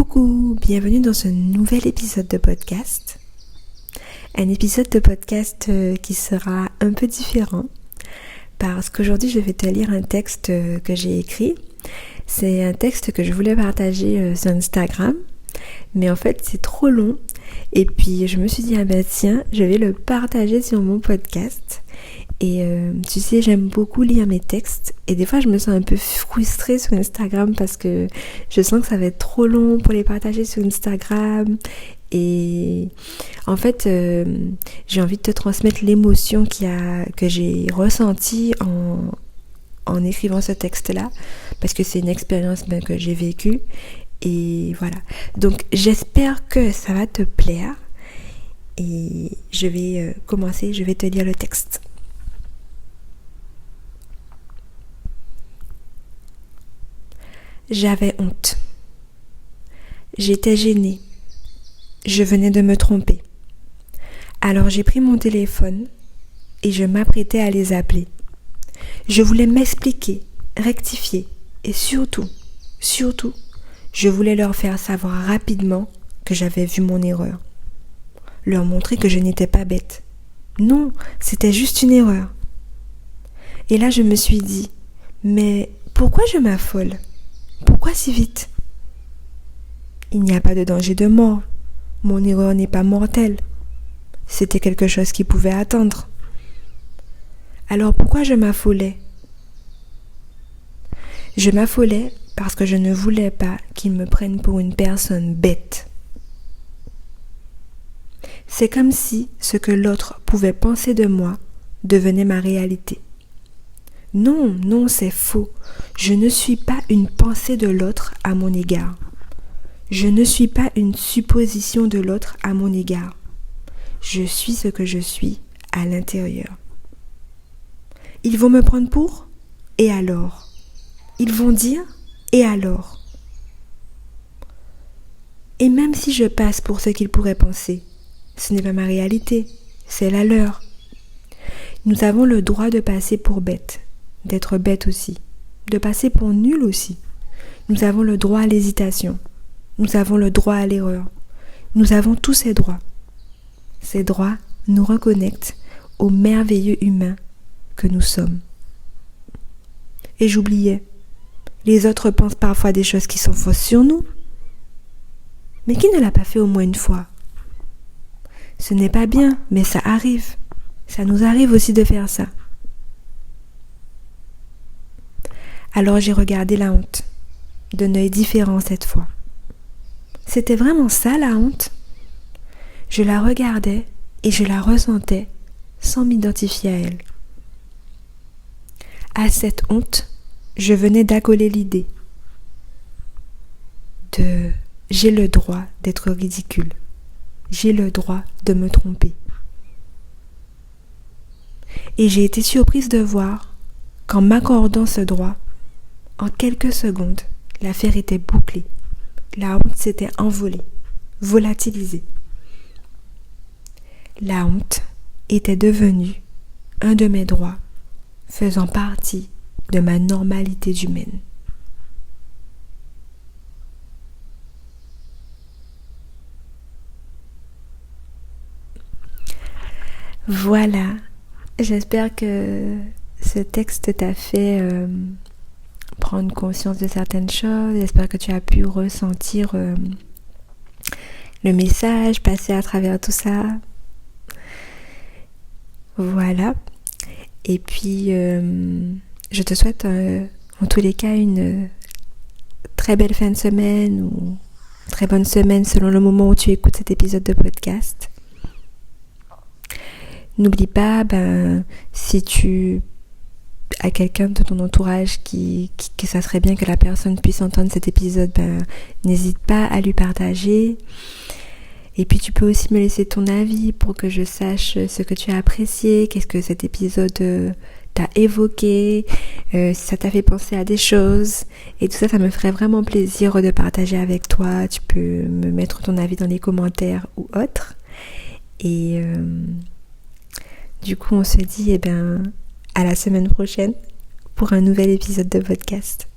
Coucou, bienvenue dans ce nouvel épisode de podcast. Un épisode de podcast qui sera un peu différent parce qu'aujourd'hui je vais te lire un texte que j'ai écrit. C'est un texte que je voulais partager sur Instagram, mais en fait c'est trop long. Et puis je me suis dit, tiens, je vais le partager sur mon podcast. Et tu sais, j'aime beaucoup lire mes textes et des fois je me sens un peu frustrée sur Instagram parce que je sens que ça va être trop long pour les partager sur Instagram. Et en fait, j'ai envie de te transmettre l'émotion que j'ai ressentie en écrivant ce texte-là, parce que c'est une expérience que j'ai vécue. Et voilà. Donc j'espère que ça va te plaire. Et je vais commencer, je vais te lire le texte. J'avais honte. J'étais gênée. Je venais de me tromper. Alors j'ai pris mon téléphone et je m'apprêtais à les appeler. Je voulais m'expliquer, rectifier et surtout, je voulais leur faire savoir rapidement que j'avais vu mon erreur. Leur montrer que je n'étais pas bête. Non, c'était juste une erreur. Et là je me suis dit, mais pourquoi je m'affole ? Pourquoi si vite ? Il n'y a pas de danger de mort. Mon erreur n'est pas mortelle. C'était quelque chose qui pouvait attendre. Alors pourquoi je m'affolais ? Je m'affolais parce que je ne voulais pas qu'ils me prennent pour une personne bête. C'est comme si ce que l'autre pouvait penser de moi devenait ma réalité. Non, c'est faux. Je ne suis pas une pensée de l'autre à mon égard. Je ne suis pas une supposition de l'autre à mon égard. Je suis ce que je suis à l'intérieur. Ils vont me prendre pour ? Et alors ? Ils vont dire ? Et alors ? Et même si je passe pour ce qu'ils pourraient penser, ce n'est pas ma réalité, c'est la leur. Nous avons le droit de passer pour bêtes. D'être bête aussi, de passer pour nul aussi. Nous avons le droit à l'hésitation, nous avons le droit à l'erreur, nous avons tous ces droits. Ces droits nous reconnectent au merveilleux humain que nous sommes. Et j'oubliais, les autres pensent parfois des choses qui sont fausses sur nous. Mais qui ne l'a pas fait au moins une fois ? Ce n'est pas bien, mais ça arrive. Ça nous arrive aussi de faire ça. Alors j'ai regardé la honte, d'un œil différent cette fois. C'était vraiment ça la honte ? Je la regardais et je la ressentais sans m'identifier à elle. À cette honte, je venais d'accoler l'idée de « j'ai le droit d'être ridicule, j'ai le droit de me tromper ». Et j'ai été surprise de voir qu'en m'accordant ce droit, en quelques secondes, l'affaire était bouclée. La honte s'était envolée, volatilisée. La honte était devenue un de mes droits, faisant partie de ma normalité humaine. Voilà, j'espère que ce texte t'a fait prendre conscience de certaines choses. J'espère que tu as pu ressentir le message, passer à travers tout ça. Voilà. Et puis, je te souhaite en tous les cas une très belle fin de semaine ou très bonne semaine selon le moment où tu écoutes cet épisode de podcast. N'oublie pas, si tu à quelqu'un de ton entourage que ça serait bien que la personne puisse entendre cet épisode, n'hésite pas à lui partager. Et puis tu peux aussi me laisser ton avis pour que je sache ce que tu as apprécié, qu'est-ce que cet épisode t'a évoqué, si ça t'a fait penser à des choses. Et tout ça, ça me ferait vraiment plaisir de partager avec toi. Tu peux me mettre ton avis dans les commentaires ou autres. Et du coup, on se dit à la semaine prochaine pour un nouvel épisode de podcast.